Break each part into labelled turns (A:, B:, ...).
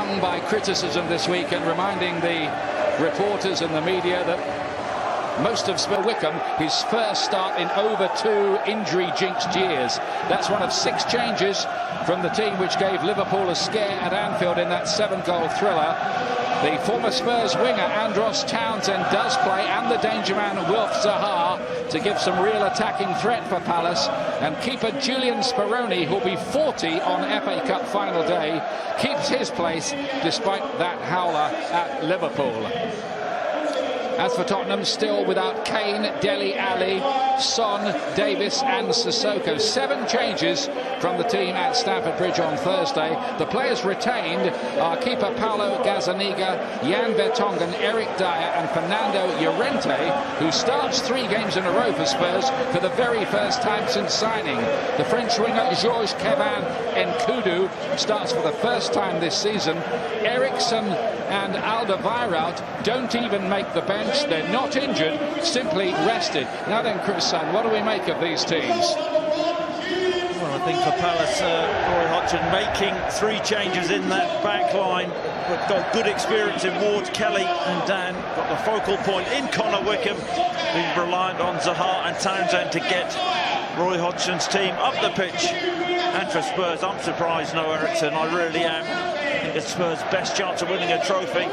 A: stung by criticism this week and reminding the reporters and the media that most of Wickham, his first start in over 2 injury-jinxed years. That's one of 6 changes from the team which gave Liverpool a scare at Anfield in that 7-goal thriller. The former Spurs winger Andros Townsend does play, and the danger man Wilf Zaha, to give some real attacking threat for Palace. And keeper Julian Speroni, who'll be 40 on FA Cup final day, keeps his place despite that howler at Liverpool. As for Tottenham, still without Kane, Dele Alli, Son, Davis and Sissoko. 7 changes from the team at Stamford Bridge on Thursday. The players retained are keeper Paulo Gazzaniga, Jan Vertonghen, Eric Dyer and Fernando Llorente, who starts 3 games in a row for Spurs for the very first time since signing. The French winger Georges Kevin Nkudu starts for the first time this season. Eriksson and Alderweireld don't even make the bench. They're not injured, simply rested. Now then, Crystal, what do we make of these teams?
B: Well, I think for Palace, Roy Hodgson making 3 changes in that back line. We've got good experience in Ward, Kelly and Dan. Got the focal point in Connor Wickham, being reliant on Zaha and Townsend to get Roy Hodgson's team up the pitch. And for Spurs, I'm surprised no Eriksson, I really am. I think it's Spurs' best chance of winning a trophy.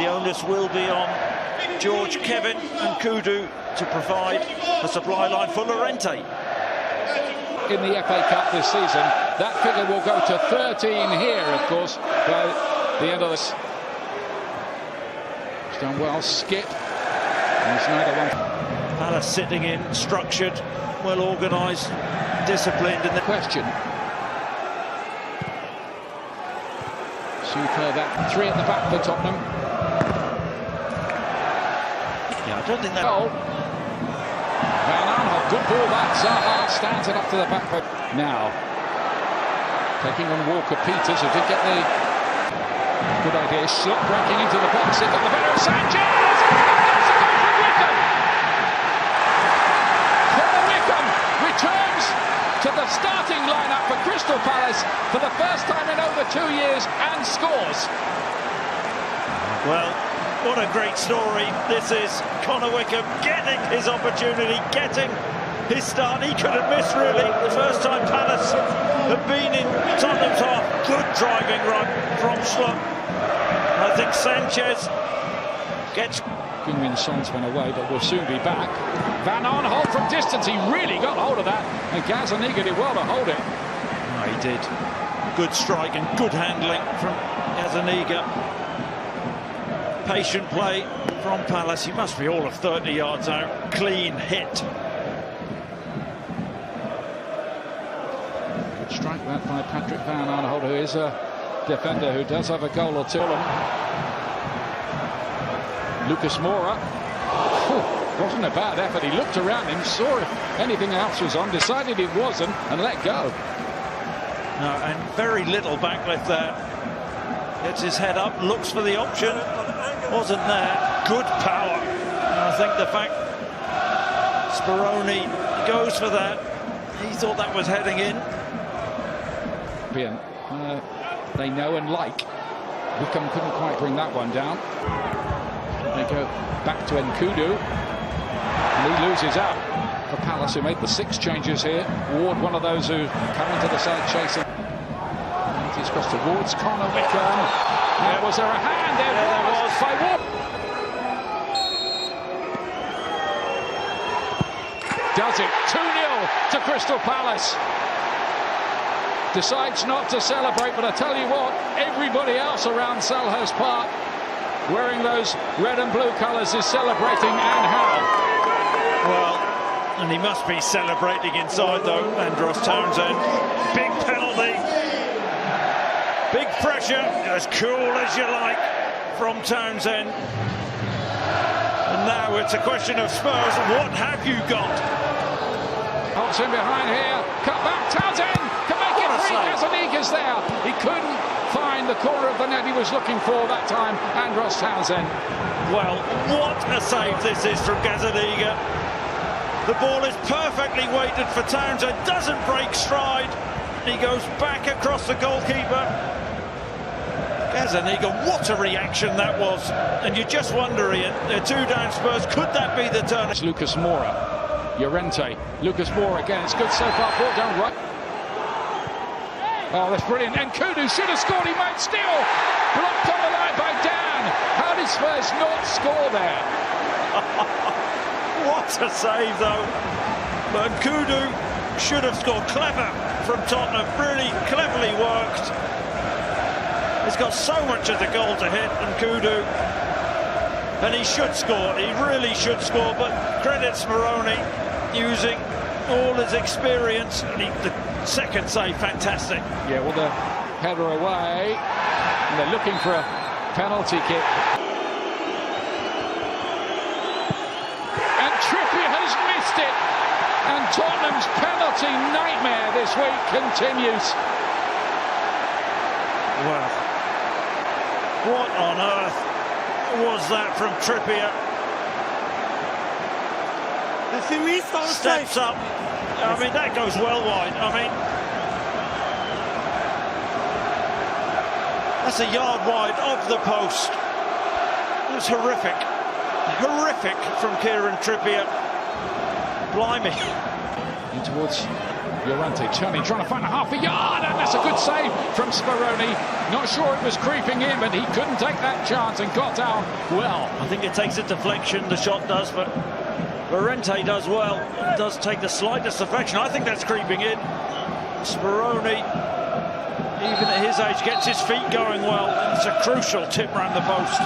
B: The onus will be on George, Kevin and Kudu to provide a supply line for Llorente.
A: In the FA Cup this season, that figure will go to 13 here, of course, by the end of this. He's done well, skip. And it's neither one.
B: Palace sitting in, structured, well organised, disciplined in the
A: question. Superb that 3 at the back for Tottenham.
B: I don't think that...
A: Oh. Van Aanholt, good ball back. Zaha stands it up to the back post. Now, taking on Walker Peters, who did get the good idea. Slot breaking into the box. It got the better of Sanchez. That's a goal from Wickham. Connor Wickham returns to the starting lineup for Crystal Palace for the first time in over 2 years and scores.
B: Well, what a great story this is. Connor Wickham getting his opportunity, getting his start. He couldn't miss, really. The first time Palace have been in Tottenham's half. Good driving run from Slot. I think Sanchez gets...
A: Heung-min Son's went away, but will soon be back. Van Aanholt from distance, he really got hold of that. And Gazzaniga did well to hold it.
B: Oh, he did. Good strike and good handling from Gazzaniga. Patient play from Palace. He must be all of 30 yards out. Clean hit.
A: Good strike that by Patrick Van Aanholt, who is a defender who does have a goal or 2. Lucas Moura. Wasn't a bad effort. He looked around him, saw if anything else was on, decided it wasn't, and let go.
B: No, and very little backlift there. Gets his head up, looks for the option. Wasn't there. Good power. And I think the fact Speroni goes for that, he thought that was heading in.
A: They know and like. Wickham couldn't quite bring that one down. They go back to Nkudu. And he loses out for Palace, who made the 6 changes here. Ward, one of those who come into the side chasing. He's crossed towards Connor Wickham. Now, was there a hand there?
B: Yeah, there was.
A: By Ward. Does it. 2-0 to Crystal Palace. Decides not to celebrate, but I tell you what, everybody else around Selhurst Park wearing those red and blue colours is celebrating, and how.
B: Well, and he must be celebrating inside, though, Andros Townsend. Big penalty. Big pressure, as cool as you like from Townsend. And now it's a question of Spurs. What have you got?
A: Holt's in behind here. Cut back. Townsend can make it free. Gazzaniga's there. He couldn't find the corner of the net he was looking for that time. Andros Townsend.
B: Well, what a save this is from Gazzaniga. The ball is perfectly weighted for Townsend. Doesn't break stride. He goes back across the goalkeeper. Eniga, what a reaction that was. And you just wonder, Ian, they're 2 down Spurs, could that be the turn?
A: It's Lucas Moura, Llorente, Lucas Moura again, it's good so far, brought down right. Oh, that's brilliant, and Kudu should have scored, he might still. Blocked on the line by Dan. How did Spurs not score there?
B: What a save, though. But Kudu should have scored. Clever from Tottenham, really cleverly worked. He's got so much of the goal to hit, and Kudu, and he should score, he really should score, but credit Speroni using all his experience. The second save, fantastic.
A: Yeah, well, the header away, and they're looking for a penalty kick. And Trippier has missed it, and Tottenham's penalty nightmare this week continues.
B: Well, what on earth was that from Trippier? Steps up. I mean, that goes well wide. I mean, that's a yard wide of the post. It was horrific. Horrific from Kieran Trippier. Blimey.
A: In towards Llorente, turning, trying to find a half a yard, and that's a good save from Speroni. Not sure it was creeping in, but he couldn't take that chance and got down well.
B: I think it takes a deflection, the shot does, but Llorente does well. It does take the slightest deflection. I think that's creeping in. Speroni, even at his age, gets his feet going well. It's a crucial tip round the post.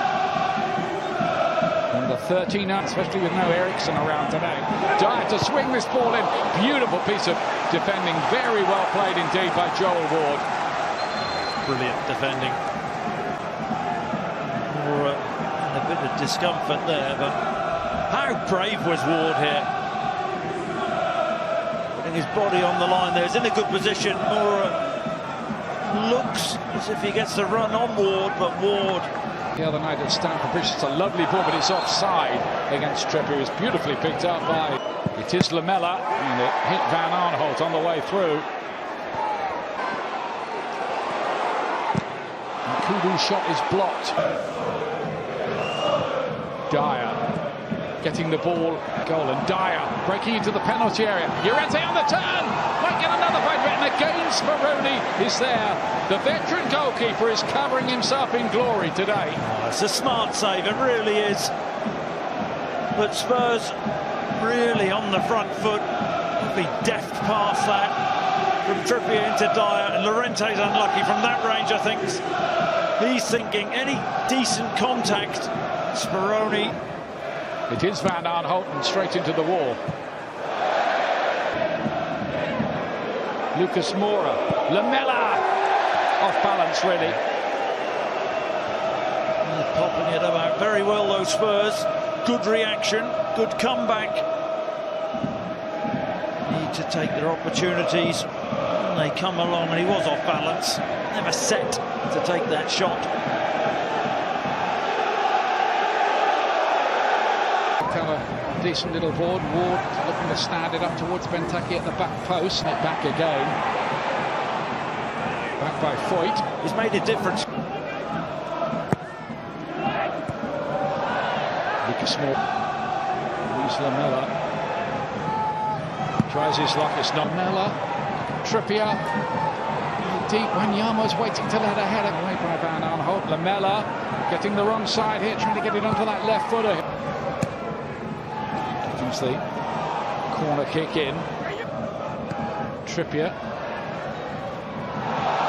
A: Number 13, especially with no Eriksson around today. Dyer to swing this ball in. Beautiful piece of defending. Very well played indeed by Joel Ward.
B: Brilliant defending. A bit of discomfort there, but how brave was Ward here? Putting his body on the line there. He's in a good position. Moura looks as if he gets the run on Ward, but Ward...
A: The other night at Stamford Bridge, it's a lovely ball, but it's offside against Trippier. It was beautifully picked up by... It is Lamela, and it hit Van Aanholt on the way through. And Kudu's shot is blocked. Dyer getting the ball, goal, and Dyer breaking into the penalty area. Llorente on the turn, might get another bite of it, and again Speroni is there. The veteran goalkeeper is covering himself in glory today.
B: Oh, it's a smart save, it really is. But Spurs really on the front foot, be deft past that from Trippier into Dyer, and Llorente's unlucky from that range. I think he's thinking any decent contact. Speroni.
A: It is Van Aanholt and straight into the wall. Lucas Moura, Lamela, off balance really.
B: They're popping it about very well, those Spurs. Good reaction, good comeback. Need to take their opportunities. And they come along, and he was off balance. Never set to take that shot.
A: A decent little board. Ward looking to stand it up towards Benteke at the back post. Not back again. Back by Foyt.
B: He's made a difference.
A: Lucas Moura. Luis Lamela. Tries his luck. It's not Lamela. Trippier. Deep. Wanyama's waiting to let a header away by Van Aanholt. Lamela getting the wrong side here, trying to get it onto that left footer. The corner kick in. Trippier.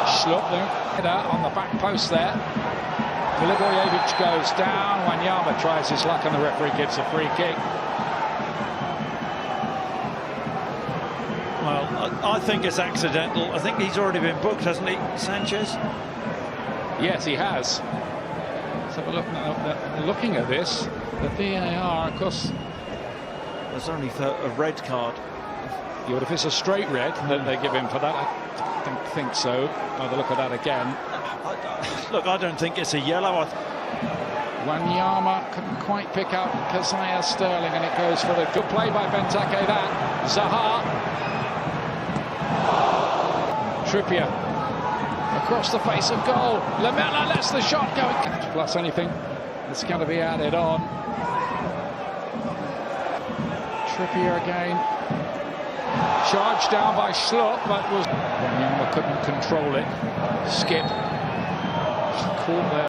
A: Schlupner on the back post there. Ilibojevic goes down. Wanyama tries his luck, and the referee gives a free kick.
B: Well, I think it's accidental. I think he's already been booked, hasn't he, Sanchez?
A: Yes, he has. Let's have a look. Looking at this, the VAR, of course.
B: There's only for a red card.
A: Yeah, but if it's a straight red that they give him for that, I don't think so. By the look at that again.
B: Look, I don't think it's a yellow.
A: Wanyama couldn't quite pick up Keziah Sterling, and it goes for the good play by Benteke. That Zaha. Trippier across the face of goal. Lamela lets the shot go. Plus anything that's going to be added on. Trippier again. Charged down by Slot, but was... Wanyama couldn't control it. Skip. Caught there.